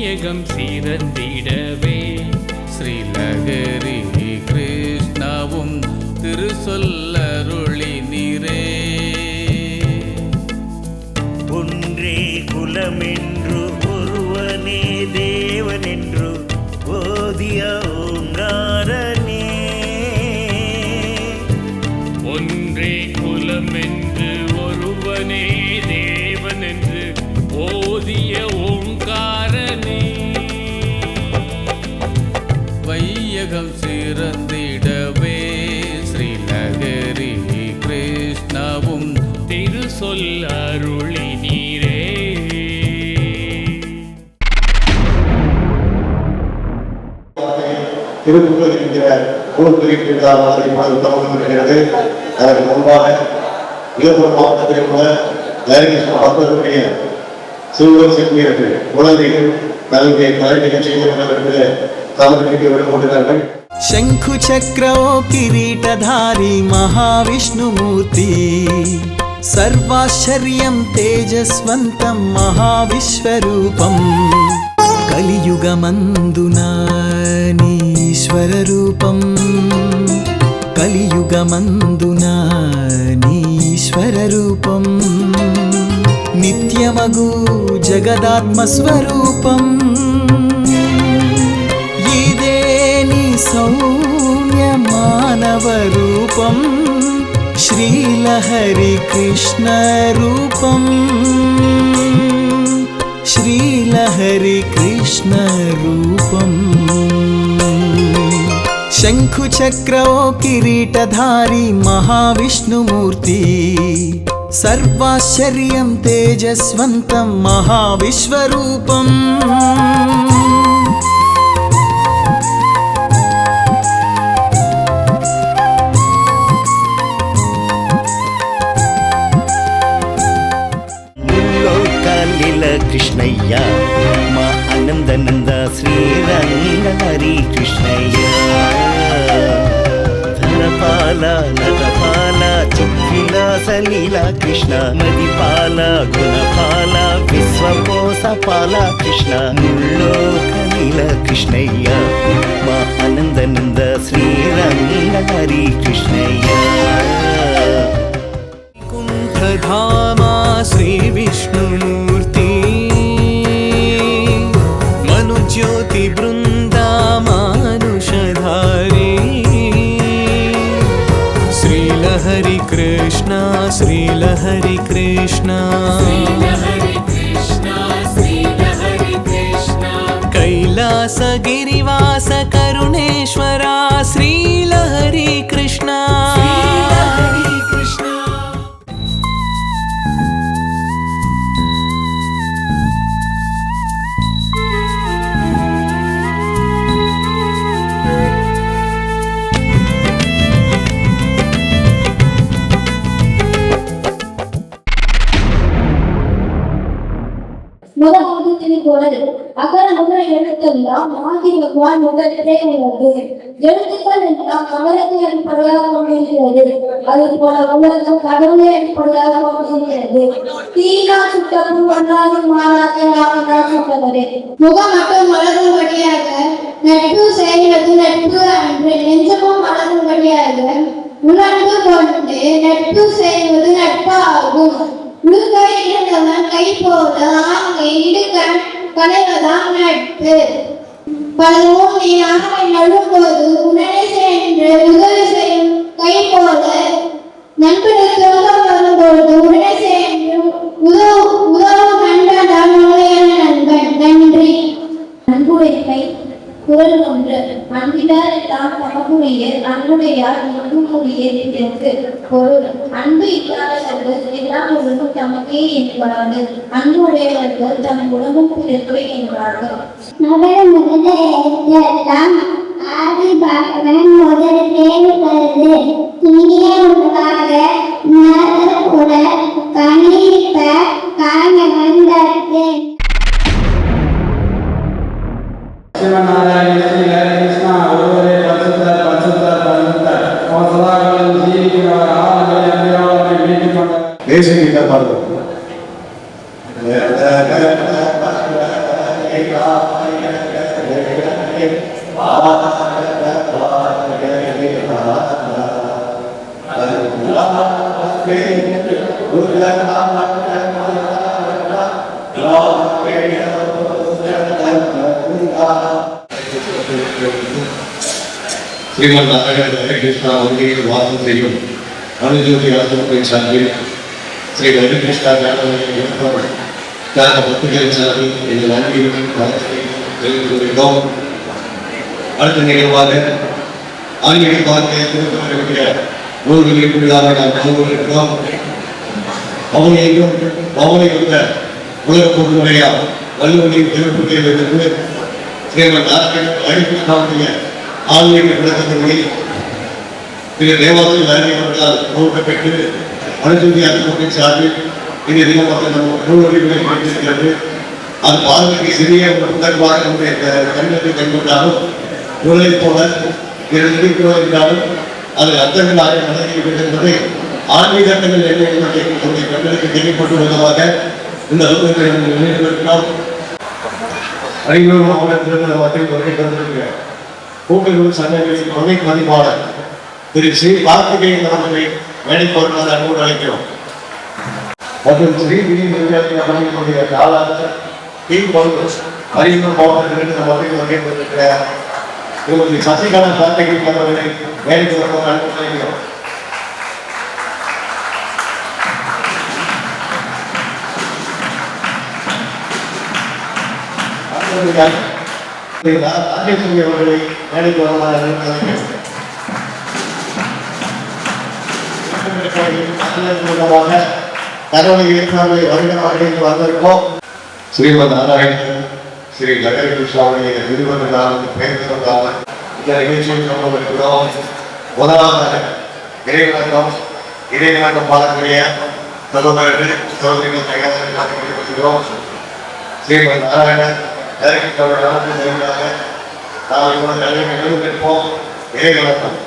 வையகம் சிறந்திடவே ஸ்ரீலகரி கிருஷ்ணாவும் திருசொல்லருளி நீரே. ஒன்றே குலமென்று ஒருவனே தேவனென்று ஓதிய ஓங்காரனே. ஒன்றே குலமென்று ஒருவனே தேவனென்று ஓதிய ஓங்காரனே. வையகம் சிறந்திடவே ஸ்ரீலகரி கிருஷ்ணாவும் திருசொல்லருளி நீரே. திருக்குறள் என்கிற நூல் குறிப்பிட்டால் தொடங்குகிறது. அதற்கு முன்பாக விழுப்புரம் மாவட்டத்தில் உள்ள மக்களுடைய சிறுவர் சிறுமியர்கள் குழந்தைகள் கல்வியை கலை நிகழ்ச்சிகள் தாமதிக்க விரும்புகிறார்கள். शंखु चक्रो किरीटधारी महाविष्णुमूर्ति सर्वाश्चर्यं तेजस्वन्तं महाविश्वरूपं कलियुगमन्दुना नीश्वररूपं कलियुगमन्दुना नीश्वररूपं नित्यमगु जगदात्मस्वरूपं सौम्य मानवरूपं श्रीलहरि कृष्ण रूपं श्रीलहरि कृष्ण रूपं. शंखु चक्रो किरीटधारी महाविष्णुमूर्ति सर्वाश्चर्यं तेजस्वन्तं महाविश्वरूपं. कृष्णय्य मा आनंदानंद श्रीरंग हरि कृष्णय्य. धरपाला नटपाला चित्विलास लीला कृष्ण मदिपाला गुणपाला विश्वकोशपाला कृष्ण मुल्लोकलीला कृष्णय्य मा आनंदानंद श्रीरंग हरि कृष्णय्य. कुंठधामा श्री विष्णुमूर्ति ज्योति बृंदा मानुषधारी श्रीलहरि कृष्ण श्रीलहरि कृष्ण कैलास गिरिवास करुणेश्वरा श्रीलहरि कृष्ण. முதலாவது திருக்குறள். அகர முதல் எழுத்தெல்லாம் ஆதி பகவான் முதலிலே உள்ளது. எழுத்துக்கள் எல்லாம் நகரத்தை அடிப்படையாக கொண்டிருக்கிறது. அது போல உலகம் கடவுளை அடிப்படையாக கொண்டிருக்கிறது. தீனா சுட்டமும் ஒன்றாக மாறாக சுட்டவரே. முகம் மட்டும் வளரும்படியாக நட்பு செய்வது நட்பு அன்று நெஞ்சமும் வளரும்படியாக உணர்ந்து கொண்டு நட்பு செய்வது நட்பாகும். உழுகை இழந்தவன் கை போல ஆங்கை இடுக்க களைவதான் நட்பு. பல ஊழி ஆங்கை நழும்போது உடனே சென்று உதவி செய்யும் கை போல நண்பனுக்கு உதவ வரும்பொழுது உடனே சென்று உதவும் நண்பன் உண்மையான நண்பன். நன்றி. அன்புடைமை. குரல் 1. அன்பிலார் எல்லாம் தமக்குரிய அன்புடையார் எங்குமுடைய என்று பொருள். அன்பு இல்லாதவர்கள் எல்லாம் உலகம் தமக்கே என்பார்கள். அன்புடையவர்கள் தம் உலகம் பிறப்பே என்பார்கள். நகரம் முதல எழுத்தெல்லாம் ஆதி பகவன் முதலிலே உள்ளது. இனிய உருவாக நகர கணிப்ப காண வந்தது. शिवनारायण श्री हरे कृष्णा ओरे पचहत्तर पचहत्तर पचहत्तर और सदाकाल जी की आल में अंधेरा में बीच में देश की तरफ ஸ்ரீமன் நாராயண கிருஷ்ணா வங்கியில் வாசம் செய்யும் அனுஜோதி ஆசிரமத்தின் சார்பில் ஸ்ரீ ஹரிகிருஷ்ணா ஞான பக்திகளின் சார்பில் எங்கள் அன்பின் தெரிவித்துள்ளோம். அடுத்த நிகழ்வாக ஆன்மீக பார்க்க திருப்பி நூல்களில் உள்ளதாக நாம் கொண்டிருக்கிறோம். அவனையும் அவனை உள்ள உலக பொருளுடைய வல்லுவனின் திருப்பதியிலிருந்து ஸ்ரீமன் நாராயண ஹரிகிருஷ்ணாவுடைய ஆன்மீக விளக்கத்தின்படி திரு தேவாலய அவர்களால் நோக்கப்பட்டு அனுஜோதி ஆசிரமத்தின் சார்பில் இந்த தினமாக நம்ம நூல்வழிகளை படித்திருக்கிறது. அது பார்வைக்கு சிறிய புத்தகமாக நம்முடைய கண்ணுக்கு கண்கொண்டாலும் நூலை போல என்றாலும் அது அர்த்தங்களாக நடக்கிறது என்பதை ஆன்மீகங்கள் என்ன என்பதை நம்முடைய கண்களுக்கு தெளிவுபட்டு விதமாக இந்த வகுப்புகளை நினைத்திருக்கிறோம். அறிஞர் மாவட்டத்தில் வருகை தந்திருக்கிற கூட்டூர் சங்கங்களின் துணை பதிப்பாளர் திரு ஸ்ரீ கார்த்திகேயன் அவர்களை மேடை பொருளாதார அன்போடு அழைக்கிறோம். மற்றும் ஸ்ரீ விதிமுறைகளுடைய காலாளர் அரியலூர் மாவட்டத்திலிருந்து வருகை தந்திருக்கிற திருமதி சசிகலா கார்த்திகேயன் அவர்களை மேடை பொருளாதார அன்போடு அழைக்கிறோம். ராஜேஸ்வரி அவர்களை மேடைக்கு வருமாறு தகவலை ஏற்காமல் வருகிறவர்கள் வந்திருக்கோம். ஸ்ரீமன் நாராயணன் ஸ்ரீ லகரி கிருஷ்ணாவுடைய நிறுவனத்தால் பெயர் சொல்லாமல் இந்த நிகழ்ச்சியை கொண்டிருக்கிறோம். முதலாவதாக இறைவணக்கம் இறைவணக்கம் பாடக்கூடிய சகோதரர்கள் சகோதரிகள் தயாரிக்கிறோம். ஸ்ரீமன் நாராயணன் நிற்போம். இறைவணக்கம்.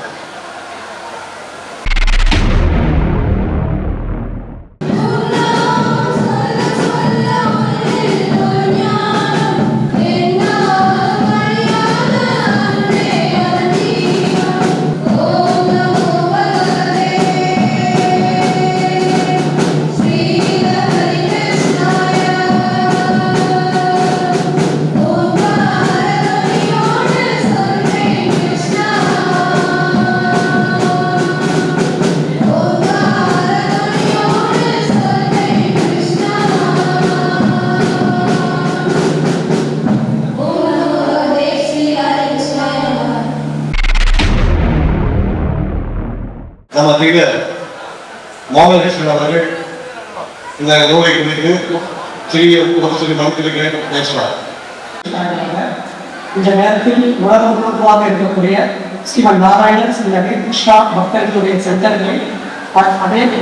நம்ம மோகன்கிருஷ்ணன் அவர்கள் இந்த நூலை குறித்து சிறிய சொல்லி மறுத்திருக்கிறேன் பேசலாம். இந்த நேரத்தில் உலகம் முழுவதுமாக இருக்கக்கூடிய ஸ்ரீமன் நாராயணன் ஸ்ரீ கிருஷ்ணா பக்தர்களுடைய சென்டர்களை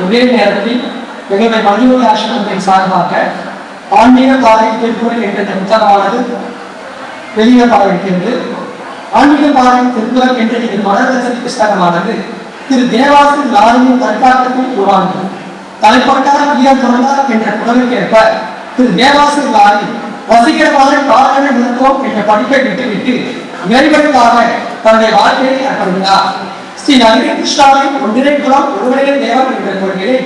ஒரே நேரத்தில் எங்களுடைய மதியோதி ஆசிரமத்தின் சார்பாக ஆன்மீக பாதை திருக்குறள் என்ற புத்தகமானது வெளியிடப்பட இருக்கிறது. ஆன்மீக பாதை திருக்குறள் என்ற இந்த மனரசதி புஸ்தகமானது திரு தேவாசி லாரியின் கற்காட்டத்தில் உருவானது. தலைப்பட்டார் வீரம் தொடர்ந்தார் என்ற புகழுக்கேற்ப திரு தேவாசி லாரி வசீகரமான காரண நிறுத்தம் என்ற படிப்பை விட்டுவிட்டு இறைவனுக்காக தன்னுடைய வாழ்க்கையை அர்ப்பணித்தார். ஸ்ரீ நகரி கிருஷ்ணாவின் ஒன்றினை குலம் ஒருவரே தேவன் என்ற கொள்கையை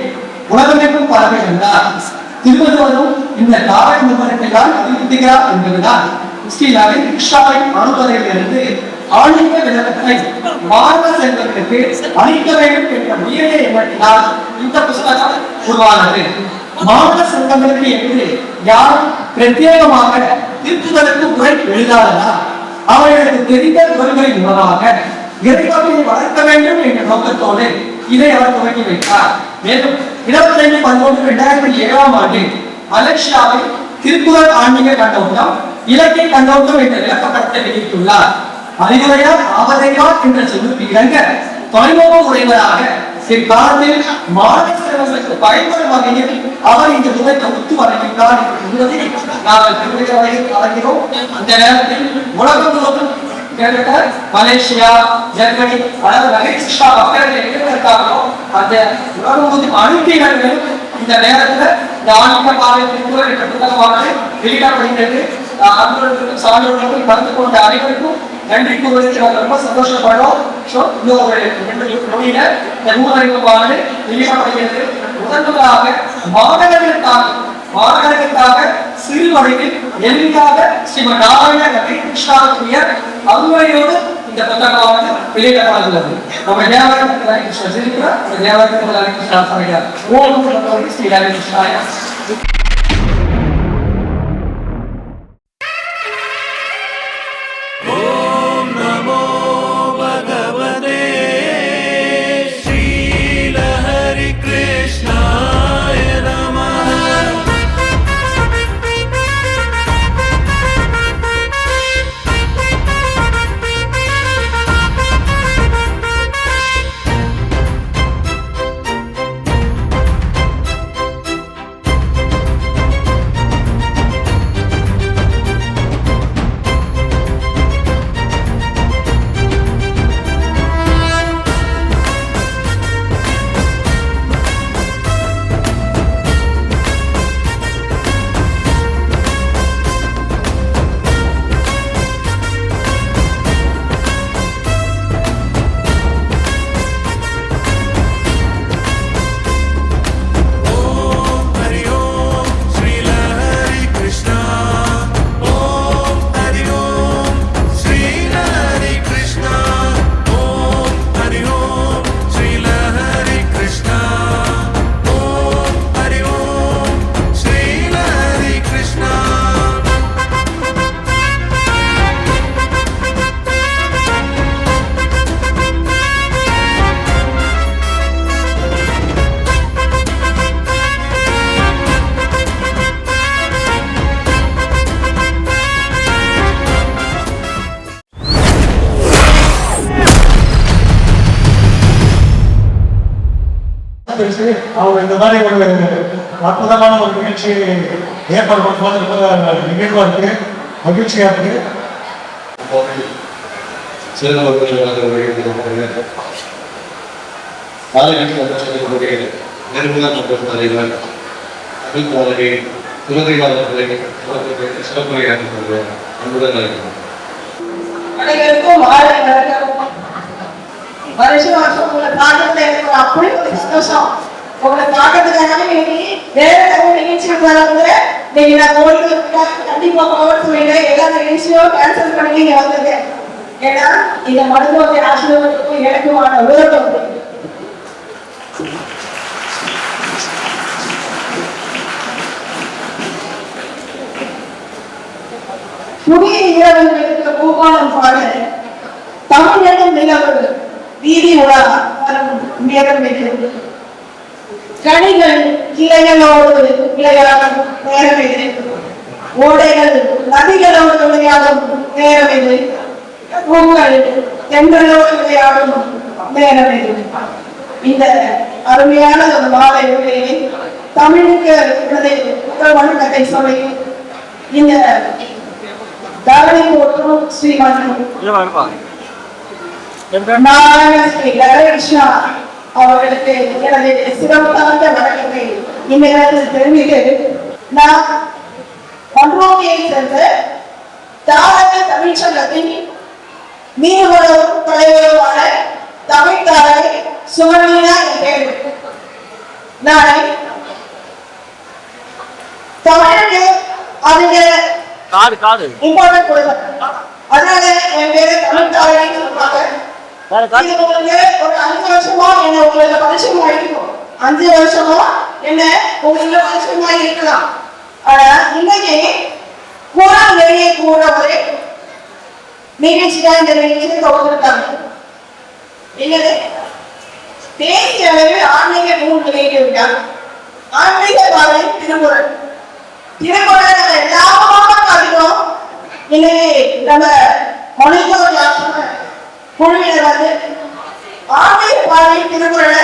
உலகமெங்கும் பரப்பி வந்தார். திருவள்ளுவரும் இந்த காரண நிறுவனத்தைதான் அறிவிக்கிறார் என்பதுதான் ஸ்ரீ நகரி கிருஷ்ணாவின் அனுபவத்திலிருந்து ஆன்மீக விளக்கத்தை மாணவ செல்வர்களுக்கு அளிக்க வேண்டும் என்ற உயரிய எண்ணத்தினால் இந்த புத்தகம் உருவானது. மாணவ செல்வங்களுக்கு என்று யாரும் பிரத்யேகமாக திருத்துதலுக்கு உரை எழுதாததா அவர்களுக்கு தெரிந்த குரல்களின் மூலமாக இறைவனை வளர்க்க வேண்டும் என்ற நோக்கத்தோடு இதை அவர் துவக்கி வைத்தார். மேலும் 25/11/2007 ஆண்டு மலேசியாவை திருக்குறள் ஆன்மீக கண்ணோட்டம் இலக்கிய கண்ணோட்டம் என்ற விளக்கப்படத்தை வெளியிட்டுள்ளார். அறிவுரையார் ஆவதையார் என்ற சொல்லுக்கு இறங்க தொலைநோக்கு உடையவராக பிற்காலத்தில் மாணவ செல்வங்களுக்கு பயன்படும் வகையில் அவர் இந்த நூலை தொகுத்து வழங்கினார் என்பதை நாங்கள் வழங்கிறோம். அந்த நேரத்தில் உலகம் முழுவதும் மலேசியா, ஜெர்மனி, அதாவது நகைச்சுவா மக்கள் எங்கிருக்காங்களோ அந்த உலகம் முழுவதும் அனுப்பினர்கள் இந்த நேரத்தில் இந்த ஆன்மீக பாதை திருக்குறள் என்ற புத்தகமானது வெளியிடப்படுகிறது. சான்றோர்களுக்கும் கலந்து கொண்ட அனைவருக்கும் நன்றி கூறுவதற்கு நாங்கள் ரொம்ப சந்தோஷப்படுறோம். ஸோ இன்னும் ஒரு 2 மொழியில இந்த 100 ஆண்டு வெளியிடப்படுகிறது. முதன்முதலாக மாணவர்களுக்காக சிறு வயதில் எளிதாக ஸ்ரீமன் நாராயண கிருஷ்ணாவுடைய அருமையோடு இந்த புத்தகமானது வெளியிடப்பட்டுள்ளது. நம்ம தேவகத்தில் கிருஷ்ண சிரிக்கிற தேவகத்தில் கிருஷ்ணா சமையார் ஓம் ஸ்ரீ கிருஷ்ணாயா. அவங்க இந்த மாதிரி ஒரு அற்புதமான ஒரு நிகழ்ச்சி ஏற்பாடு பண்ணும்போது நிகழ்வா இருக்கு, மகிழ்ச்சியா இருக்கு. வருஷம் வருஷம் உங்களை பார்க்கறதுல எனக்கு ஒரு அப்படி ஒரு சந்தோஷம். உங்களை பார்க்கறதுக்காகவே இன்னைக்கு வேற நிகழ்ச்சிகள் வராங்க. இன்னைக்கு நான் கோயிலுக்கு கண்டிப்பா போக சொல்லிட்டு எல்லா நிகழ்ச்சியும் கேன்சல் பண்ணி நீங்க வந்திருக்கேன். ஏன்னா இந்த மருத்துவத்தை ஆசீர்வாதத்துக்கும் எனக்குமான உலகம் புதிய இரவுகளுக்கு பூபாலம் பாட தமிழகம் நிலவு வீதி உலா நேரம் கனிகள் கிளைகளோடு விளையாடும் நேரம் இது. ஓடைகள் நதிகளோடு விளையாடும் நேரம் இது. பூக்கள் தென்றலோடு விளையாடும் நேரம் இது. இந்த அருமையான ஒரு மாலை வேளையை தமிழுக்கு முதல் வணக்கத்தை சொல்லி இந்த தரணி போற்றும் ஸ்ரீமன் நாராயண ஸ்ரீ கிருஷ்ணா அவர்களுக்கு எனது சிறப்பான வணக்கத்தை இந்த நேரத்தில் தெரிவித்து நான் ஒன்றாமையை சேர்ந்த தாரக தமிழ் சங்கத்தின் மீனவரும் தலைவருமான தமிழ் தாரை சுமணியா என் பேர். நான் தமிழுக்கு அதுங்க இம்பார்ட்டன்ட் கொடுப்பேன். அதனால என் பேரு தமிழ் தாரைன்னு சொல்லுவாங்க. ஒரு 5 வருஷமா என்ன உங்களுக்கு பரிசயமா இருக்கும். 5 வருஷமா என்ன உங்களுக்கு பரிசயமா இருக்கலாம். ஆனா இன்னைக்கு கூட வெளியே கூட ஒரு நிகழ்ச்சிதான் இந்த நிகழ்ச்சியை தொடர்ந்துருக்காங்க. என்னது தேசிய அளவில் ஆன்மீக நூல் வெளியிட்டிருக்காங்க. ஆன்மீக பாதை திருக்குறள். திருக்குறள் நம்ம எல்லாமாக பார்க்கிறோம். இன்னைக்கு நம்ம மொழிகள் குழுவினர் வந்து ஆன்மீக பாதை திருக்குறளை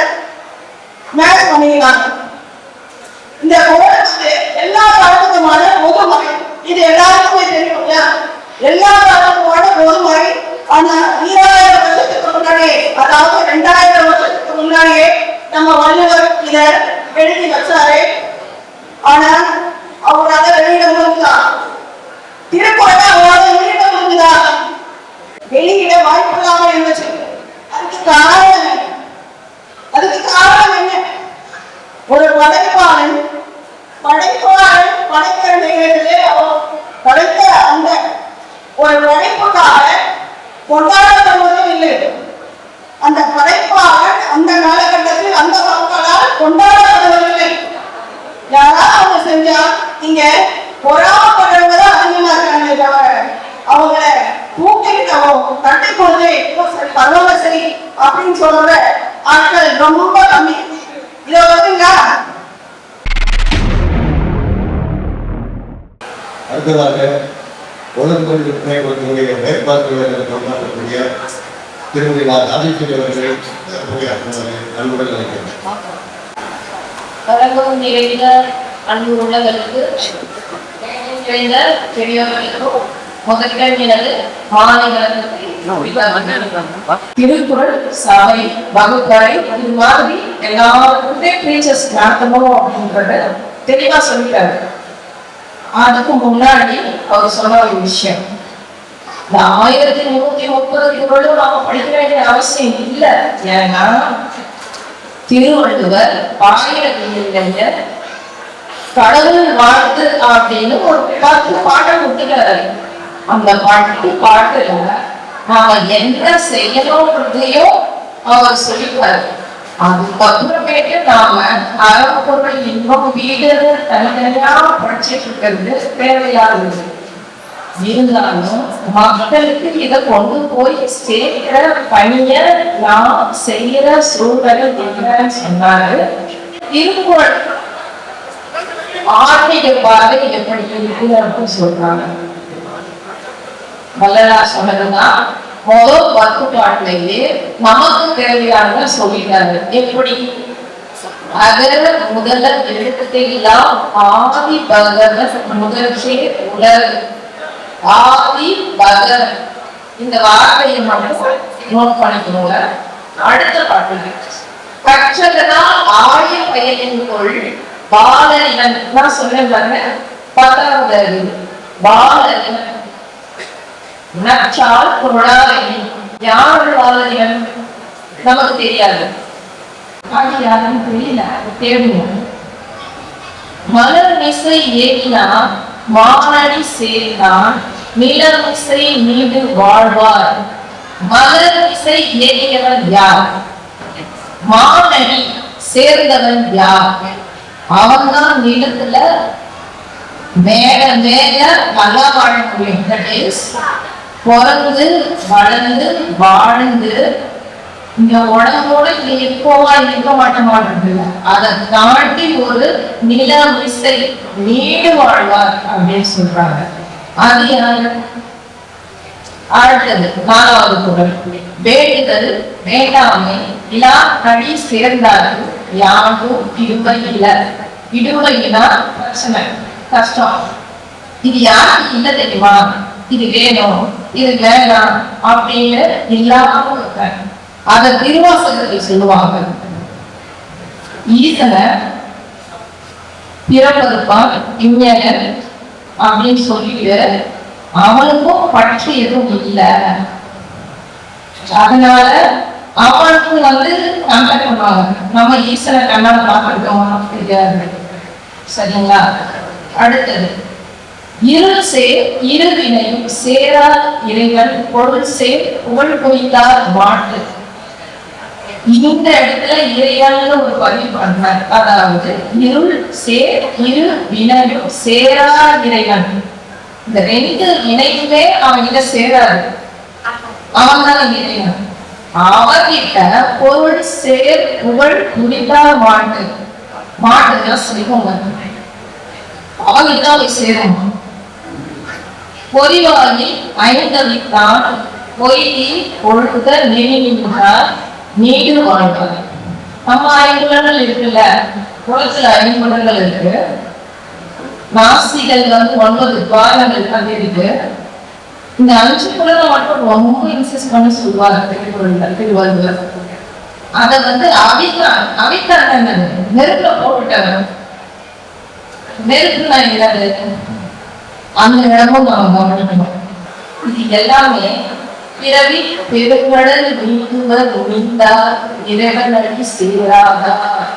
மேட்ச் பண்ணிக்கிறாங்க. இந்த குறள் வந்து எல்லா காலத்துக்குமான பொதுமறை. இது எல்லாருக்குமே தெரியும் இல்லையா? எல்லா காலத்துக்குமான பொதுமறை. ஆனா 2000 வருஷத்துக்கு முன்னாடியே, அதாவது 2000 வருஷத்துக்கு முன்னாடியே நம்ம வள்ளுவர் இத எழுதி வச்சாரு. ஆனா அவரால் வெளியிட முடியுதா? திருக்குறளை அவரால் வெளியிட முடியுதா? வெளியிட வாய்ப்பு இல்லாம இருந்துச்சு. அதுக்கு காரணம் என்ன? ஒரு படைப்பாளன் படைக்கிற நிகழ்ச்சியிலே அவன் படைத்த அந்த ஒரு படைப்புக்காக கொண்டாடப்படுவதும் இல்லை. அந்த படைப்பாளன் அந்த காலகட்டத்தில் அந்த மக்களால் கொண்டாடப்படுவதில்லை. யாராவது அவங்க செஞ்சா இங்க பொறாமப்படுறவங்க தான் அதிகமா இருக்காங்க தவிர அவங்கள ஊக்குவிக்கவோ தட்டி கொண்டு பரவாயில்ல சரி அப்படின்னு சொல்ற ஆட்கள் ரொம்ப கம்மி. இதை வந்துங்க. அடுத்ததாக உலகங்கள் விற்பனை கொடுக்கக்கூடிய மேற்பார்வையாளர்கள் கொண்டாடக்கூடிய திருமதி ராஜேஸ்வரி அவர்கள் அன்புடன் நினைக்கிறேன். வழங்கவும் நிறைந்த அன்பு உள்ளவர்களுக்கு நிறைந்த பெரியவர்களுக்கும் முதலிடம் எனது திருக்குறள் சபை வகுப்பறை இது மாதிரி எல்லாருக்குமே டீச்சர்ஸ் நடத்தணும் அப்படின்றத தெளிவா சொல்லிட்டாரு. அதுக்கு முன்னாடி அவர் சொன்ன ஒரு விஷயம், இந்த 1330 குறளும் நாம படிக்க வேண்டிய அவசியம் இல்லை. ஏன்னா திருவள்ளுவர் பாயிரத்திய கடவுள் வாழ்த்து அப்படின்னு ஒரு 10 பாட்டம் கொடுத்துட்டாரு. அந்த 10 பாட்டுல நாம என்ன செய்யணும்ன்றதையும் அவர் சொல்லிப்பாரு. அதுக்கப்புறமேட்டு நாம அறப்பொருள் இன்பம் வீடு தனித்தனியா படிச்சுட்டு இருக்கிறது தேவையானது. இருந்தாலும் மக்களுக்கு இதை கொண்டு போய் சேர்க்கிற பணிய நான் செய்யற சூழ்நிலை என்னன்னு சொன்னாரு. திருக்குறள் ஆன்மீக பாதை எப்படி இருக்குது அப்படின்னு சொல்றாங்க. வள்ளலார் சொன்னதுதான் முதல் 10 பாட்டிலேயே நமக்கு தேவையான சொல்லிட்டாரு. எப்படி? அகர முதல எழுத்தெல்லாம் ஆதி பகவன் முதல்ச்சே உலக ஆதி பகவன் இந்த வார்த்தையை மட்டும் நோட் பண்ணிக்கணுங்க. அடுத்த பாட்டு கற்றதனால் ஆய பயனின் கொள் பாலன் நான் சொன்னேன் பாருங்க. 10வது பாலன் நற்றால் பொருளாதாரி யார் வாழ்வன் நமக்கு தெரியாது. அது யாருன்னு தெரியல, தேடுவோம். மலர் மிசை ஏகினா மானடி சேர்ந்தான் நிலமிசை நீடு வாழ்வார். மலர் மிசை ஏகியவன் யார்? மானடி சேர்ந்தவன் யார்? அவன்தான் நிலத்துல மேல மேல நல்லா வாழ முடியும். பிறந்து வளர்ந்து வாழ்ந்து இந்த உடம்போட இங்க எப்போவா இருக்க மாட்டேமான்றது. அதை தாண்டி ஒரு நில மிசை நீடு வாழ்வார் அப்படின்னு சொல்றாங்க. அது யாரு? அடுத்தது 4வது குறள் வேண்டுதல் வேண்டாமை இலா கடி சேர்ந்தார்கள் யாரும் இடுமையில. இடுமையினா பிரச்சனை கஷ்டம். இது யாருக்கு இல்லை தெரியுமா? இது வேணும் இது வேண்டாம் அப்படின்னு இல்லாம அத திருவாசகத்தில் சொல்லுவாங்க. ஈசனை பிறப்பருப்பான் இஞ்ஞன் அப்படின்னு சொல்லிட்டு அவனுக்கும் பற்று எதுவும் இல்லை. அதனால அவனுக்கும் கம்பேர் பண்ணுவாங்க. நம்ம ஈசனை கண்ணால பார்த்துருக்கோம் தெரியாது. சரிங்களா? அடுத்தது இருள் சேர் இருவினையும் சேரா இறைவன் பொருள் சேர் புகழ் பொய்த்தார் மாட்டு. இந்த இடத்துல இறைவன் ஒரு பதிவு பண்றார். அதாவது இருள் சேர் இரு வினையும் சேரா இறைவன். இந்த 2 வினையுமே அவன்கிட்ட சேராது. அவன் தான் இறைவன். அவன்கிட்ட பொருள் சேர் புகழ் குறித்தார் மாட்டு. மாட்டுதான் செய்வோங்க. அவன்கிட்ட போய் சேரும். பொறிவாகி 5 பொய்தி ஒழுகுத நெறிந்தார் நீடு வாழ்வார். நம்ம 5 குணங்கள் இருக்குல்ல, குளத்துல 5 குணங்கள் இருக்கு. நாஸ்திகள் 9 துவாரங்கள் அது இருக்கு. இந்த 5 குணங்கள் மட்டும் ரொம்ப இன்சிஸ்ட் பண்ண சொல்லுவாங்க திருவள்ளுவர். அதை அவித்தான் நெருப்புல போட்டுட்டாங்க. நெருப்புனா என்னது? அந்த இடமும் நம்ம கவனிக்கணும். இது எல்லாமே பிறவி பெருங்கடல் நீங்குவர் முடிந்தார் இறைவன் அடி சேராதார்.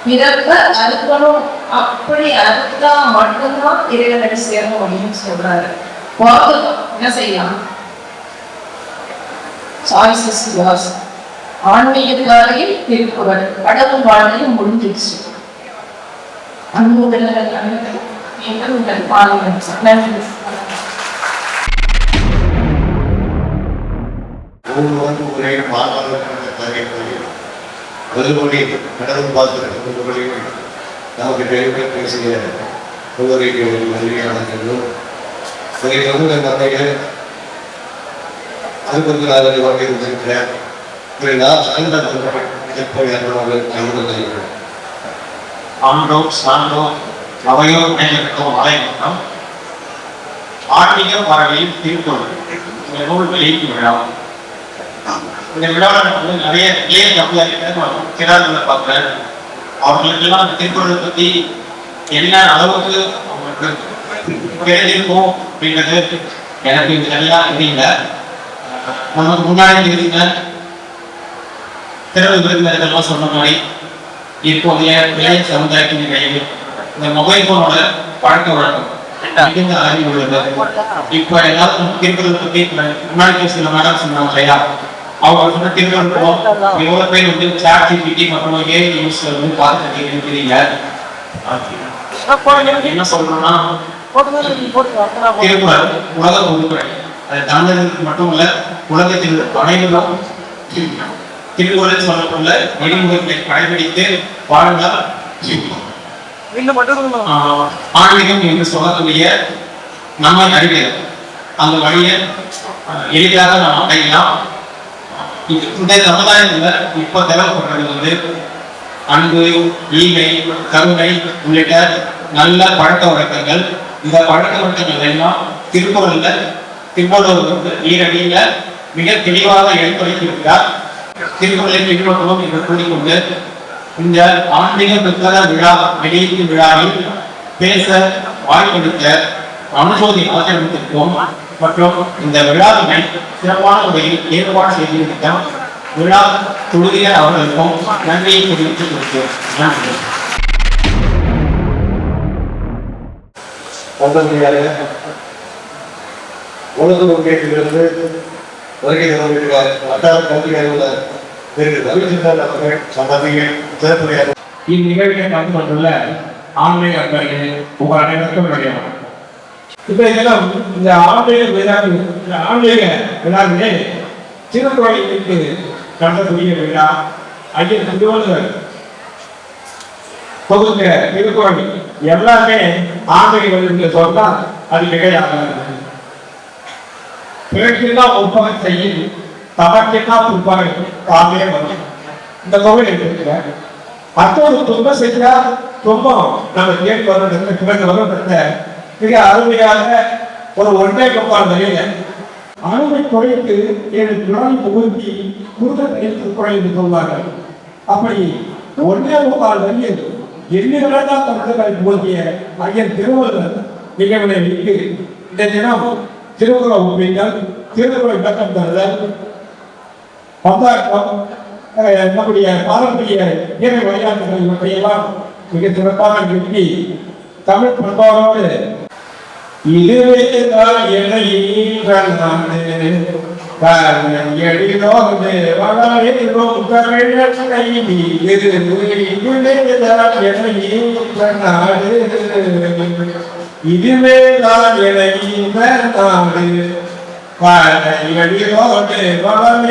பிறப்ப அறுக்கணும், அப்படி அறுத்தா மட்டும்தான் இறைவன் அடி சேரணும் அப்படின்னு சொல்றாரு. என்ன செய்யலாம்? Choices yours. ஆன்மீக பாதையில் திருக்குறள், கடவுள் வாழ்க்கையும் முடிஞ்சிடுச்சு. அன்பு உங்கள் பாலினம். நன்றி. கடவுள் பார்த்து நமக்கு பேசிய ஒவ்வொருக்கு நன்றியானதும் நிறைய அதுக்கு நான் வாழ்க்கை ஆண்டோம் சான்றோம் அவையோர் மேலும் ஆலயம் ஆன்மீக பறவையில் திருக்குறள் இந்த நூல்கள் இயக்கி விழா. இந்த விழாவில் வந்து நிறைய இளைய சமுதாயத்தை பார்க்குறேன். அவங்களுக்கெல்லாம் அந்த திருக்குறளை பற்றி என்ன அளவுக்கு அவங்களுக்கு தெரிஞ்சிருக்கும் அப்படின்றது எனக்கு இதெல்லாம் தெரியல. நமக்கு முன்னாடி இருந்த திறவு விருந்தினர்கள்லாம் சொன்ன மாதிரி இப்போதைய இளைய சமுதாயத்தின் கையில் இந்த மொபைல் போனோட பழக்க வழக்கம் மிகுந்த அறிவு உள்ளது. இப்போ எல்லாரும் திருக்குறளை பற்றி முன்னாடி சில மேடம் சொன்னாங்க இல்லையா, அவங்க சொன்ன திருக்குறள் எவ்வளோ பேர் வந்து சாட் ஜிபிடி மற்றும் ஏஐ யூஸ் வந்து பார்த்துட்டு இருக்கிறீங்க. என்ன சொல்றோம்னா திருக்குறள் உலக பொதுக்குறை, அது தமிழர்களுக்கு மட்டும் இல்ல உலகத்தில் அனைவரும் திருக்குறள் சொல்லப்பட்டுள்ள நெறிமுறைகளை கடைபிடித்து வாழ்ந்தால் ஆன்மீகம் என்று சொல்லக்கூடிய நம்மை அறிவியல் அந்த வழியை எளிதாக நாம் அடையலாம். இந்த சமுதாயத்துல இப்ப தேவைப்படுறது வந்து அன்பு, ஈகை, கருணை உள்ளிட்ட நல்ல பழக்க வழக்கங்கள். இந்த பழக்க வழக்கங்கள் எல்லாம் திருக்குறள்ல திருவள்ளுவர் ஈரடியில மிக தெளிவாக எடுத்துரைத்திருக்கிறார். திருக்குறளை பின்பற்றுவோம் என்று கூறிக்கொண்டு இந்த ஆன்மீக புத்தக விழா வெளியீட்டு விழாவில் பேச வாய்ப்பளித்த அனுசோதி ஆசிரியத்திற்கும் மற்றும் இந்த விழாவினை சிறப்பான முறையில் ஏற்பாடு செய்திருக்க விழா குழுவினர் அவர்களுக்கும் நன்றியை தெரிவித்துக் கொள்கிறோம். நன்றி. உலகத்திலிருந்து வருகை தந்திருக்கிறார் வட்டார கல்வி அலுவலர் திரு ரவிச்சந்திரன் அவர்கள் சம்பந்திகள் சிறப்புரையாளர். இந்நிகழ்ச்சியை கலந்து கொண்டுள்ள ஆன்மீக அன்பர்களே உங்கள் அனைவருக்கும் விளையாடும். இப்ப இதெல்லாம் இந்த ஆன்மீக விழாவிலே திருக்குறளுக்கு நடத்தக்கூடிய விழா ஐயர் திருவள்ளுவர் தொகுத்த திருக்குறள் எல்லாமே ஆன்மீக சொன்னா அது மிகையாக பிறகுதான் ஒப்பகம் செய்யும் தமக்கெல்லாம் துன்பம் தாமே வரும். இந்த கோவில் இருக்கிற மற்றொரு துன்பம் செஞ்சா துன்பம் நம்ம தேடி வரும் பிறகு வரும் மிக அருமையாக ஒரு ஒன்றை கப்பால் வரையில அணுவை குறைத்து 7 குழாய் புகுத்தி குருதத்தில் திருக்குறள் என்று சொல்வார்கள். அப்படி ஒன்றே முக்கால் வரையில் எண்ணிகளா கருத்துக்களை புகுத்திய ஐயன் திருவள்ளுவர் நிகழ்வை வைத்து இந்த தினம் திருக்குறள் ஒப்பிங்கள், திருக்குறள் விளக்கம் தருதல், பந்தாட்டம், நம்முடைய பாரம்பரிய இயற்கை விளையாட்டுகள் இவற்றையெல்லாம் மிக சிறப்பாக நிறுத்தி தமிழ் பண்பாடோடு இதுவேதான் எழிலோடு வளரும் தமிழனை நாடு, இதுவேதான் நாடு எழிலோடு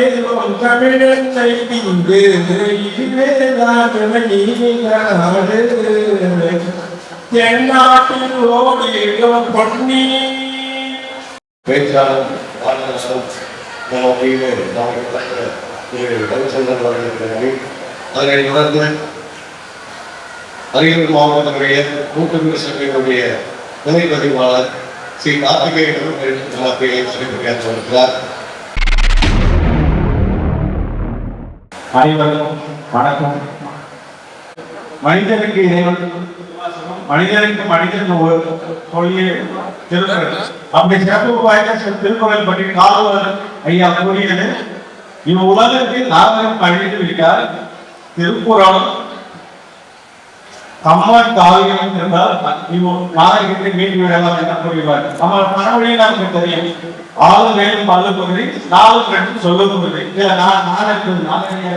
வளரும் தமிழனை இதுவேதான் நாடு. தென்னாட்டில் ஓடிடும் பொன்னி பேச்சாளர் ரவிச்சந்திரன் அவர்களுக்கு அதனை தொடர்ந்து அரியலூர் மாவட்டத்துடைய கூட்டுறவு சங்கத்தினுடைய துணை பதிவாளர் ஸ்ரீ கார்த்திகேயன் சிறப்பிக்கிறார். அனைவருக்கும் வணக்கம். மனிதனுக்கு இறைவன் மனிதனுக்கு சொல்லிய திருக்குறள் அப்படி சிறப்பு வாய்ந்த திருக்குறள் பற்றி காலவர் ஐயா கூறியது இவ்வுலகத்தில் நாகரம் அழித்து விட்டால் திருக்குறள் அம்மன் காவியம் என்றால் நாகரிகத்தை மீண்டு விடலாம் என கூறுவார். நம்ம மனவழியே நமக்கு தெரியும். ஆளு வேலும் பல்லு பகுதி நாலு ரெண்டு சொல்லுவது இதுல நாகரிக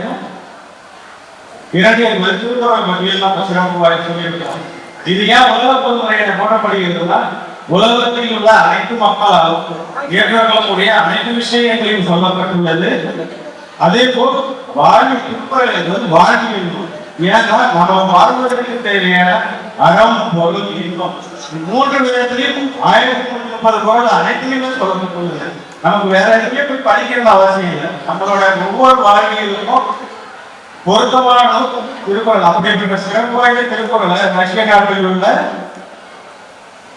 இரண்டிய திருக்குறள் பற்றியெல்லாம் சிறப்பாக சொல்லியிருக்கிறோம். இது ஏன் உலக பொதுமுறையை போடப்படுகிறதுனா உலகத்தில் உள்ள அனைத்து மக்களால் ஏற்றுக்கொள்ளக்கூடிய அனைத்து விஷயங்களையும் சொல்லப்பட்டுள்ளது. அதே போல் வாழ்வு திருக்குறள் என்பது வாழ்வில் ஏன்னா நம்ம வாழ்வதற்கு தேவையான அறம் பொருள் இன்பம் மூன்று விதத்திலையும் 1030 குறள் அனைத்திலுமே சொல்லப்பட்டுள்ளது. நமக்கு வேற எங்கேயும் போய் படிக்கிறது அவசியம் இல்லை. நம்மளோட ஒவ்வொரு வாழ்வியலுக்கும் பொருத்தமான திருக்குறள் அப்படின்ற சிறப்பு வாய்ந்த திருக்குறளை ரஷ்ய நாட்டில் உள்ள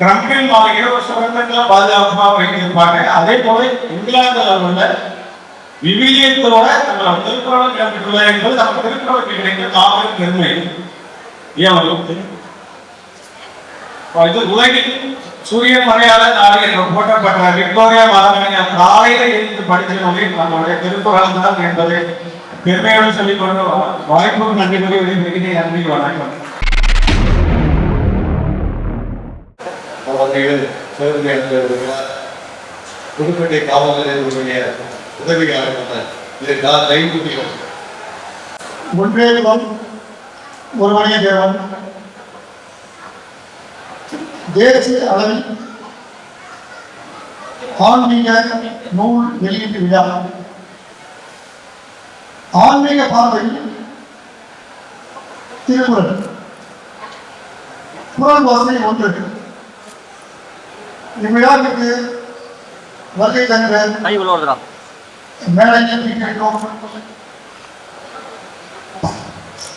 கிரம்பில் இலவச சுதந்திரங்களை பாதுகாப்பாக வைத்திருப்பாங்க. அதே போல இங்கிலாந்துல உள்ள விவிலியத்தோட நம்ம திருக்குறள் கிளம்பிட்டுள்ள என்பது நம்ம திருக்குறளுக்கு கிடைக்கிற மாபெரும் பெருமை. இது உலகில் சூரிய மறையாள நாளில் போட்டப்பட்ட விக்டோரியா மாகாண காலையில எழுந்து படித்த நோய் நம்மளுடைய திருக்குறள் தான் என்பதை பெருமையோடு சொல்லிக் கொண்டு வாய்ப்புக்கு நன்றி கூறி மிகுதி நன்றி வணக்கம். புதுப்பேட்டை காவல் நிலையத்தினுடைய உதவியாளர் இதற்காக கைகூட்டிகள் ஒன்றே குலம் ஒரு மணிய தேவன் தேசிய அளவில் ஆன்மீக நூல் வெளியீட்டு விழா. ஆன்மீக பார்வையில் திருக்குறள் குறள் வாசனை ஒன்று. இவ்விழாவிற்கு வருகை தந்த மேடையில் வீட்டிற்கும்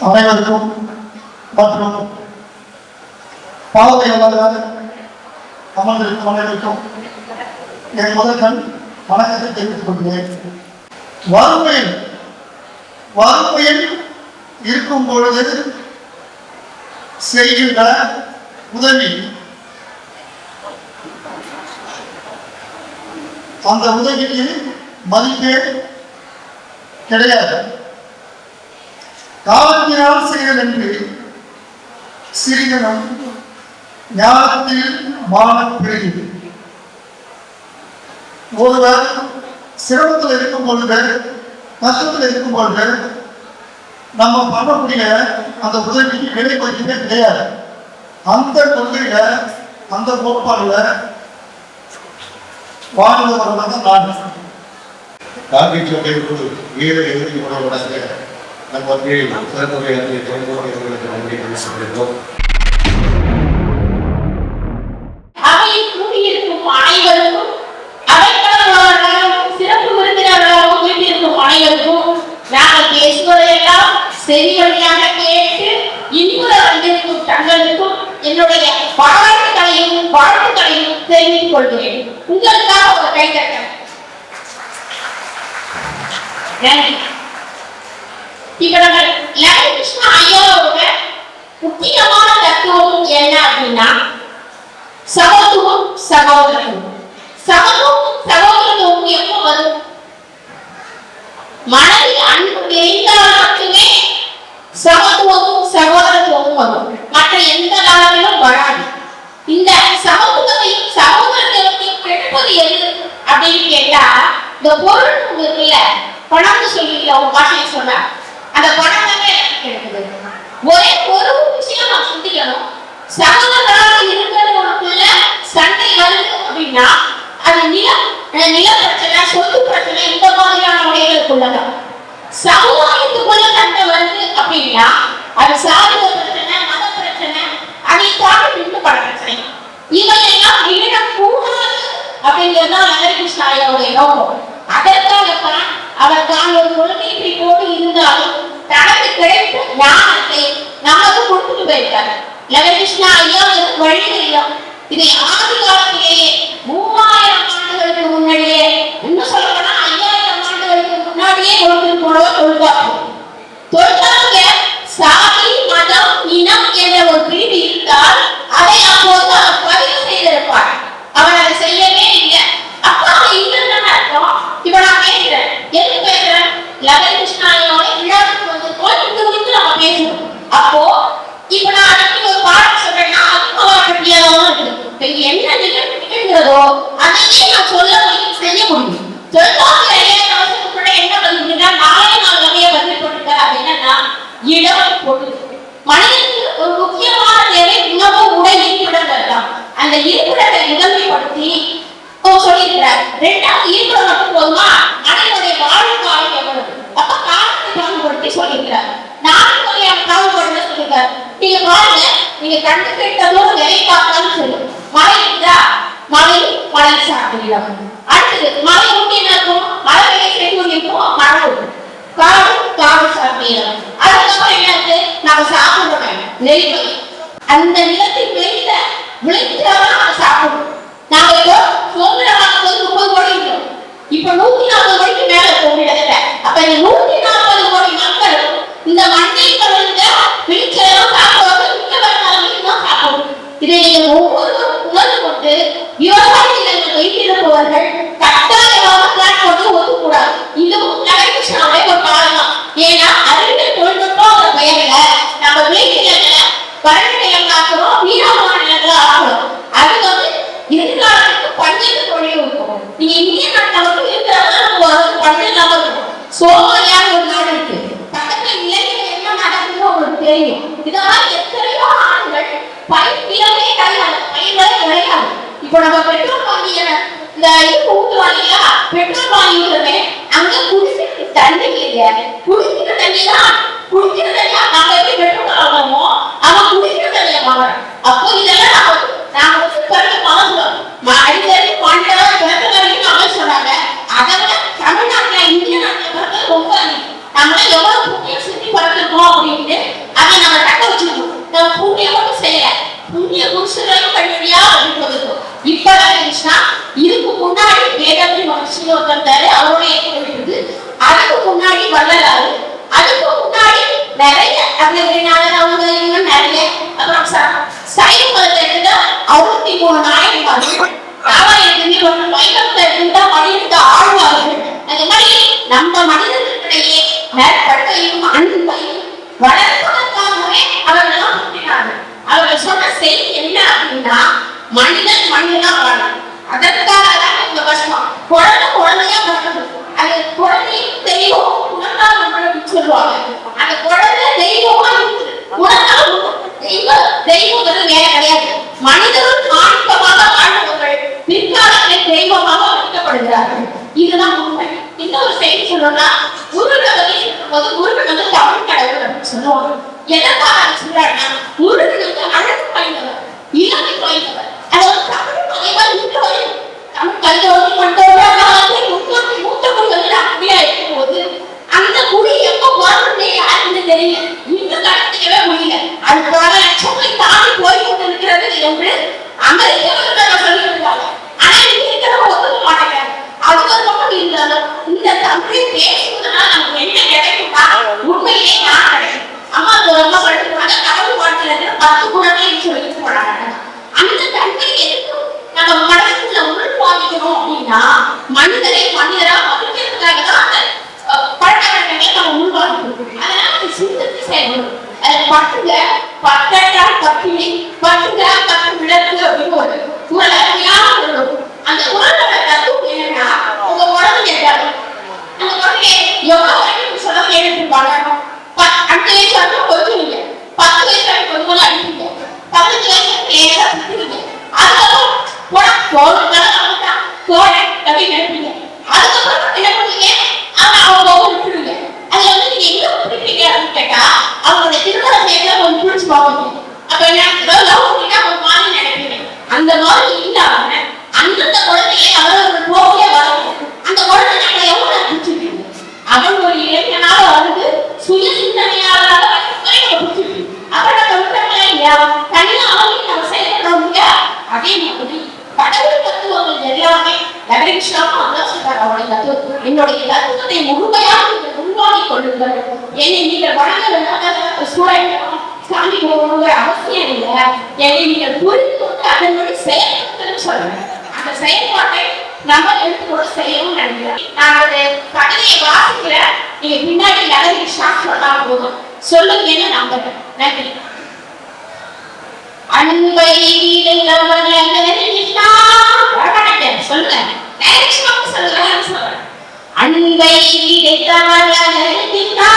அனைவருக்கும் மற்றும் பார்வையாளர் அமர்ந்திருக்கும் அனைவருக்கும் என் முதற்கண் வணக்கத்தை தெரிவித்துக் கொள்கிறேன். வறுமையில் இருக்கும் பொழுது செய்கின்ற உதவி அந்த உதவிக்கு மதிப்பே கிடையாது. காலத்தினால் செய்தல் என்று சிறிதனும் ஞானத்தில் மானம் பெருகிறது. ஒருவர் சிரமத்தில் இருக்கும் பொழுது கஷ்டத்தில் இருக்கும் பொழுது நம்ம பண்ணக்கூடிய அந்த உதவிக்கு விலை மதிப்பே கிடையாது. அந்த கொள்கையில அந்த கோட்பாடுல வாழ்ந்தவர்கள் தான் நான். கார்த்திக் சோட்டை வீர எதிர்ப்பு உணவுடாக நம்ம சிறப்புரை அவர்களுக்கு நன்றி சொல்லியிருக்கோம். அவையில் கூடியிருக்கும் அனைவருக்கும் அவைக்காரர்களாகவும் சிறப்பு விருந்தினர்களாகவும் வீட்டிற்கும் அனைவருக்கும் நாங்கள் பேசுவதையெல்லாம் செவி வழியாக கேட்டு இன்புற வந்திருக்கும் தங்களுக்கும் என்னுடைய பாராட்டுகளையும் வாழ்த்துக்களையும் தெரிவித்துக் கொள்கிறேன். உங்களுக்காக ஒரு கைத்தட்டம். நன்றி. இப்ப நம்ம லக்ஷ்மண ஐயாவோட முக்கியமான தத்துவம் என்ன அப்படின்னா சமத்துவம் சகோதரத்துவம். சமத்துவம் சகோதரத்துவம் எப்போ வரும்? மனதில் அன்பு நிறைந்தால் மட்டுமே சமத்துவமும் சகோதரத்துவமும் வரும். மற்ற எந்த காலத்திலும் வராது. இந்த சமத்துவத்தையும் சகோதரத்துவத்தையும் கெடுப்பது எது அப்படின்னு கேட்டா இந்த பொருள் இருக்குல்ல, பணம்னு சொல்லிடல உங்க பாஷையை சொன்னா அந்த பணம் தானே எனக்கு கெடுக்குது. ஒரே ஒரு விஷயம் நான் சிந்திக்கணும். சகோதரராக இருக்கிறவங்களுக்குள்ள சண்டை வருது அப்படின்னா அது நில பிரச்சனை, சொத்து பிரச்சனை, இந்த மாதிரியான முறைகளுக்குள்ளதான். சமுதாயத்துக்குள்ள சண்டை வருது அப்படின்னா அது சாதிய பிரச்சனை, மத பிரச்சனை, அதை தாண்டி பல பிரச்சனை. இவையெல்லாம் நிகழக்கூடாது அப்படிங்கிறதுதான் லக்ஷ்மண ஐயாவுடைய நோக்கம். அதற்காகத்தான் அவர் தான் ஒரு கொள்கை போட்டு இருந்தாலும் தனக்கு கிடைத்த ஞானத்தை நமக்கு கொடுத்துட்டு போயிருக்காரு. லக்ஷ்மண ஐயா வழி தெரியும். இதை ஆதி காலத்திலேயே 3000 ஆண்டுகளுக்கு முன்னாடியே, இன்னும் சொல்லப்போனா 5000 ஆண்டுகளுக்கு முன்னாடியே கொண்டு போனவர் தொல்காப்பியர். சாதி, மதம், இனம் என்ற ஒரு பிரிவு இருந்தால் அதை அப்போது அவர் பதிவு செய்திருப்பார். அவர் அதை செய்யவே இல்லை. அப்ப அதை இல்லைன்னு அர்த்தம். இப்ப நான் சொல்ல முடியும், செய்ய முடியும். தொல்காப்பியர் 5000 வருஷத்துக்குள்ள என்ன பண்ணிருக்கா, 4 வகையை பதில் போட்டிருக்காரு. அப்படின்னா இடம், பொருள். மனிதனுக்கு ஒரு முக்கியமான தேவை உணவு, உடை, இருப்பிடங்கள் தான். அந்த இருப்பிடத்தை முதன்மைப்படுத்தி சொல்லியிருக்கிறார். 2வது இருப்பிடம் மட்டும் போதுமா, மனிதனுடைய வாழ்வாழ்வு எவ்வளவு, அப்ப காலத்தை பாகுபடுத்தி சொல்லியிருக்கிறார். 4 வகையான பாகுபாடுகளை சொல்லியிருக்காரு. நீங்க பாருங்க, நீங்க கண்டு கேட்டதோ எதை பார்த்தாலும் சரி, மழை இருந்தா மழை சாப்பிடலாம். அடுத்தது மழை ஊட்டி என்ன இருக்கும், மழை வெள்ளை செடி இருக்கும், மழை இருக்கும். காடு சாப்பிடலாம். அதுக்கப்புறம் என்ன இருக்கு, நாம சாப்பிடுறோம் நெல். அந்த நிலத்தின் வெளியில விளைச்சாதான் நாம சாப்பிடுறோம். நாங்க இப்போ சுதந்திரம் வாங்கும்போது 30 கோடி இருந்தோம், இப்ப 140 கோடிக்கு மேல போகிறதில்ல. அப்ப இந்த 140 கோடி மக்கள் இந்த மண்ணை கலந்த விளைச்சலாம் சாப்பிடுவாங்க, மிக்க வருமானம் தான் சாப்பிடுவோம். இதை நீங்கள் ஒவ்வொருவரும் உணர்ந்து கொண்டு விவசாயிகள் வைத்திருப்பவர்கள் கட்டாயமாக பிளான் கொண்டு ஒதுக்கூடாது. இதுவும் நடைபெற்றாலே ஒரு காரணம். ஏன்னா அறிவியல் தொழில்நுட்பம் பெயர்ல நம்ம வீட்டில வறண்ட நிலங்கள் ஆக்குறோம், நீளமான நிலங்களை ஆக்குறோம். அது வந்து எதிர்காலத்துக்கு பஞ்சத்து தொழில் இருக்கும். நீங்க இந்திய நாட்டில் மட்டும் இருக்கிறதா நம்ம பஞ்சம் இல்லாம இருக்கும். சோமாலியான ஒரு நாடு இருக்கு, பக்கத்துல இலங்கையில என்ன நடக்குதுன்னு உங்களுக்கு தெரியும். இதெல்லாம் எத்தனையோ ஆண்கள் பயிர்களே கிடையாது, பயிர்களே கிடையாது. இப்போ நம்ம பெட்ரோல் வாங்கி இந்த இது ஊற்றுவாங்க, பெட்ரோல் வாங்கி ஊற்றுறமே அங்க குடிக்கிற தண்ணி இல்லையா, குடிக்கிற தண்ணி தான் குடிக்கிற தண்ணியா நாம எப்படி பெட்ரோல் வாங்குவோமோ அவன் குடிக்கிற தண்ணியை வாங்குறோம். அப்போ இதெல்லாம் நாம அடிக்கடி பாண்டா பிறகு அமைச்சு சொன்னாங்க. அதெல்லாம் தமிழ்நாட்டுல இந்திய நாட்டுல ரொம்ப நம்மள எவ்வளவு புண்ணியம் சுத்தி பறந்துருக்கோம் அப்படின்ட்டு அதை நம்ம தக்க வச்சிருக்கோம். நம்ம புண்ணியம் மட்டும் செய்யல, புண்ணிய புருஷர்களையும் கல்வியா அப்படின்னு சொல்லிருக்கோம். இப்பதான் இருந்துச்சுன்னா இதுக்கு முன்னாடி வேதாந்திரி மகர்ஷின்னு ஒருத்தர், அவருடைய இருக்கு. அதுக்கு முன்னாடி வள்ளலாறு, அதுக்கு முன்னாடி நிறைய அவங்க நிறைய. அப்புறம் சைவ மதத்தை எடுத்துட்டா 63 நாயன்மார்கள், வைகத்தை எடுத்துட்டா 12 ஆழ்வார்கள். அந்த மாதிரி நம்ம மனிதர்களிடையே நற்பட்டையும் அன்பையும் வளர்ப்பதற்காகவே அவர்கள் கூட்டினார்கள். அவர்கள் சொன்ன செய்தி என்ன அப்படின்னா, மனிதன் மனிதனா வாழணும். அதற்காக தான் இந்த கஷ்டம். குழந்தையா பிறந்தது, அது குழந்தையும் தெய்வம் உணர்ந்தால் சொல்லுவாங்க. அந்த குழந்தை தெய்வமா இருக்குது, உணர்ந்தால் தெய்வங்கிறது வேற கிடையாது. மனிதரும் மாணிக்கமாக வாழ்ந்தவர்கள் பிற்காலத்தில் தெய்வமாக வைக்கப்படுகிறார்கள். இதுதான் உண்மை. இன்னொரு செய்தி சொல்லணும்னா, முருகன் போது முருகன் வந்து தமிழ் கடவுள் அப்படின்னு சொல்லுவாங்க. எதற்காக சொல்றாருன்னா, முருகன் வந்து அழகு வாய்ந்தவர், இளமை வாய்ந்தவர். அதாவது தமிழ் மலைவாழ் தமிழ் கல்வி மூத்த குடிகள் அப்படியா இருக்கும் போது அந்த குடி எப்ப போறதுன்னு யாருன்னு தெரியல, இன்னும் கண்டுக்கவே முடியல. அதுக்காக லட்சங்களை தாண்டி போய் கொண்டு இருக்கிறது என்று அமெரிக்கர்கள் சொல்லியிருக்காங்க. ஆனா இங்க இருக்கிறவங்க ஒத்துக்க மாட்டேங்கிறாங்க. அது ஒரு பக்கம் இருந்தாலும் இந்த தமிழை பேசுவதனால நமக்கு என்ன கிடைக்கும்னா, உண்மையிலே நான் கிடைக்கும். அம்மா ரொம்ப சொல்லிருக்காங்க, கடவுள் வாழ்க்கையில 10 குணங்கள் சொல்லிட்டு போறாங்க. அந்த தன்மை எதுக்கும் நம்ம மனசுக்குள்ள உள்வாங்கிக்கணும் அப்படின்னா, மனிதரை மனிதரா மதிக்கிறதுக்காக தான் அந்த பழக்கவழக்கங்களை நம்ம உள்வாங்கிக்கணும். அதனால அது சிந்தித்து செயல்படும். அது பட்டுங்க பட்டால் பட்டினி, பட்டுங்க பட்டு விளக்கு அப்படின்னு ஒரு குரல் அருமையான குரல். அந்த குரலோட தத்துவம் என்னன்னா, உங்க குழந்தை கேட்டாங்க, அந்த குழந்தைய எவ்வளவு வரைக்கும் சொல்ல கேட்டுருப்பாங்க. 5 வயசு வரைக்கும் கொஞ்சுவீங்க, 10 வயசு வரைக்கும் கொஞ்சம் அடிப்பீங்க, 15 வயசு லேசா திட்டுவீங்க. அதுக்கப்புறம் அப்படின்னு நினைப்பீங்க. அதுக்கப்புறம் என்ன பண்ணுவீங்க, அவங்க விட்டுருவீங்க. அதுல வந்து நீங்க எங்க பிடிப்பீங்க அப்படின்னு கேட்டா, அவங்களுடைய திருமண செயல கொஞ்சம் பிடிச்சு போவீங்க. அப்ப என்ன லவ் பண்ணிட்டா ஒரு மாதிரி நினைப்பீங்க. அந்த மாதிரி இல்லாம அந்தந்த குழந்தையை அவர்கள் போகவே வரணும். அந்த குழந்தை நம்ம எவ்வளவு பிடிச்சிருக்கீங்க, அவன் ஒரு இளைஞனால வந்து சுய சிந்தனையால பிடிச்சிருக்கு. அப்புறம் நம்ம விட்டோம்னா இல்லையா, தனியா அவங்களுக்கு நம்ம செயல்படுறோம் இல்லையா. அதே மாதிரி கடவுள் தத்துவங்கள் எல்லாமே என்னுடைய தத்துவத்தை முழுமையாக உள்வாங்கிக் கொள்ளுங்கள். என்னை நீங்கள் வழங்க சாமி போகணுங்கிற அவசியம் இல்லை. என்னை நீங்கள் புரிந்து கொண்டு அதனுடைய செயல்படுத்தணும் சொல்லுங்க. அந்த செயல்பாட்டை நம்ம எடுத்துக்கொண்டு செய்யவும் நினைக்கிறேன். நான் அந்த கதையை வாசிக்கிறேன், நீங்க பின்னாடி நகரி ஷாக் சொல்லாம போதும் சொல்லுங்கன்னு நம்புறேன். நன்றி. அன்பை சொல்லுங்க. டைரக்ஷன் சொல்லலாம். அன்பை விதைத்தவள் கிருஷ்ணா,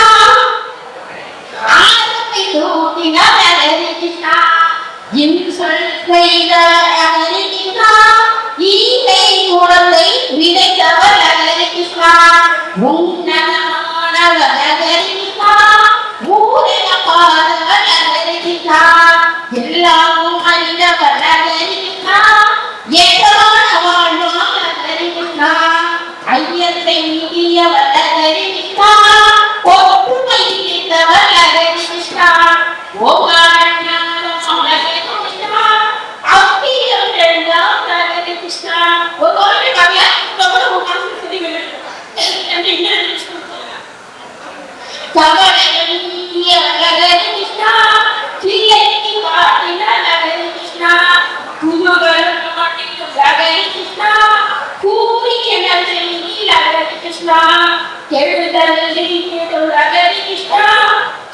ஆனத்தை தூண்டினவள் கிருஷ்ணா, இன்சொல் செய்தவள் கிருஷ்ணா, ஈகை குழந்தை விதைத்தவள் கிருஷ்ணா, உன்னதமானவள் கிருஷ்ணா, மூலன பாதவள் கிருஷ்ணா, எல்லாமும் அறிந்தவள் கிருஷ்ணா, ஏகமான வாழ்வாள் கிருஷ்ணா, ஐயத்தை நீக்கியவள் கிருஷ்ணா, ஒற்றுமை நீத்தவள் கிருஷ்ணா, ஓங்கார ஞானம் கிருஷ்ணா, அப்பியம் எழுந்தாம் கிருஷ்ணா. ஒரு கோரிக்கை பாவியா கவலை உட்கார்ந்து கவலைகள் நீக்கியவள் கிருஷ்ணா, கிளைக்கு பாடினவள் கிருஷ்ணா, குமுகள் மாட்டினவள் கிருஷ்ணா, கூறியனது நீலவள் கிருஷ்ணா, கெடுதல் நீக்கியவள் கிருஷ்ணா,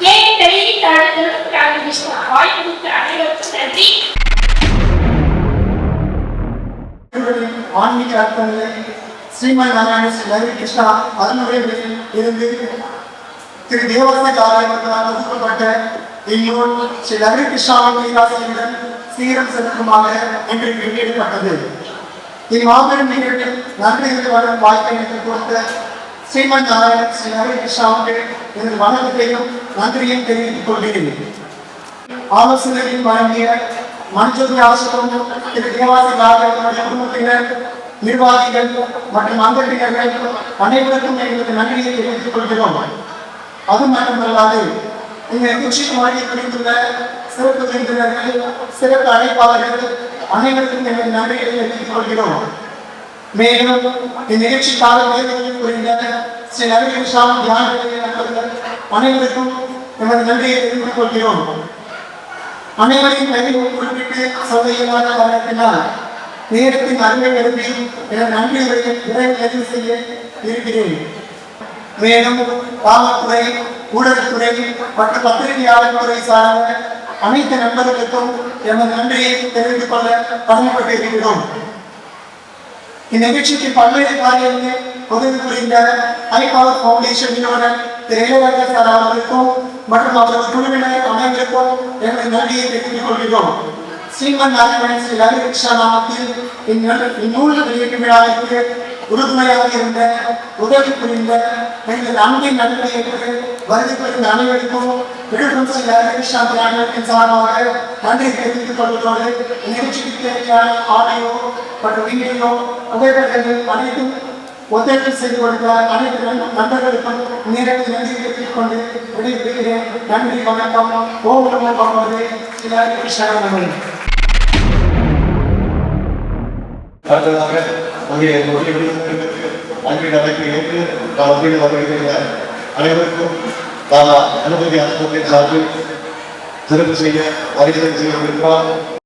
கேட்டை தடுத்தவள் கிருஷ்ணா. வாய்ப்புக்கு அனைவருக்கும் நன்றி. ஆன்மீக அர்த்தங்களை ஸ்ரீமன் நாராயண ஸ்ரீ லஹரி கிருஷ்ணா அருணுரைகளில் இருந்து திரு தேவசகாரியவர்களால் ஒதுக்கப்பட்ட இந்நூல் ஸ்ரீ லஹரி கிருஷ்ணாவின் கைலாசியுடன் சீரம் செலுத்துமாக இன்று வெளியிடப்பட்டது. இம்மாபெரும் நிகழ்வில் நன்றிகள் வரும் வாய்ப்பை எனக்கு கொடுத்த ஸ்ரீமன் நாராயண ஸ்ரீ லஹரி கிருஷ்ணாவுக்கு எனது வணக்கத்தையும் நன்றியையும் தெரிவித்துக் கொள்கிறேன். ஆலோசனையில் வழங்கிய மஞ்சள் ஆசிரமம் திரு தேவாசிகாரியவர்களுடைய குடும்பத்தினர், நிர்வாகிகள் மற்றும் அங்கத்தினர்கள் அனைவருக்கும் எங்களுக்கு நன்றியை தெரிவித்துக் கொள்கிறோம். அது மட்டுமல்லாது இந்த நிகழ்ச்சிக்கு வருகை புரிந்துள்ள சிறப்பு விருந்தினர்கள், சிறப்பு அழைப்பாளர்கள் அனைவருக்கும் எங்கள் நன்றியை தெரிவித்துக் கொள்கிறோம். மேலும் இந்நிகழ்ச்சிக்காக புரிந்த ஸ்ரீ லஹரி கிருஷ்ணா தியான நண்பர்கள் அனைவருக்கும் எமது நன்றியை தெரிவித்துக் கொள்கிறோம். அனைவரையும் கையில் குறிப்பிட்டு சொல்ல இயலாத காரணத்தினால் நேரத்தின் அருமை கருதி எனது நன்றி உரையை விரைவில் நிறைவு செய்ய இருக்கிறேன். மேலும் காவல்துறை, ஊடகத்துறை மற்றும் பத்திரிகையாளர் துறை சார்ந்த அனைத்து நண்பர்களுக்கும் எமது நன்றியை தெரிவித்துக் கொள்ள கடமைப்பட்டு இருக்கிறோம். இந்நிகழ்ச்சிக்கு பல்வேறு காரியங்களில் உதவி புரிந்த ஹை பவர் ஃபவுண்டேஷன் நிறுவனர் திரு இளையராஜா சார் அவர்களுக்கும் மற்றும் அவரது குழுவினர் அனைவருக்கும் எமது நன்றியை தெரிவித்துக் கொள்கிறோம். ஸ்ரீமன் நாராயண ஸ்ரீ லஹரி கிருஷ்ணா நாமத்தில் இந்நூல் வெளியீட்டு விழாவிற்கு உறுதுணையாக இருந்த, உதவி புரிந்த எங்கள் அன்பின் நன்றியை வருகை புரிந்த அனைவருக்கும் விழுப்புரம் ஸ்ரீ லஹரி கிருஷ்ணா தியானத்தின் சார்பாக நன்றி தெரிவித்துக் கொள்வதோடு நிகழ்ச்சிக்கு தேவையான ஆடியோ மற்றும் வீடியோ புகைப்படங்கள் அனைத்தும் ஒத்துழைப்பு செய்து கொடுத்த அனைத்து நண்பர்களுக்கும் நேரத்தில் நன்றி தெரிவித்துக் கொண்டு விடைபெறுகிறேன். நன்றி, வணக்கம். ஓம் நமோ பகவதே ஸ்ரீ லஹரி கிருஷ்ணா நமः. அடுத்ததாக அன்பின் அழைப்பு ஏற்று வகையில் வருகிற அனைவருக்கும் அனுமதி அரசத்தின் சார்பில் சிறப்பு செய்ய வருகை செய்ய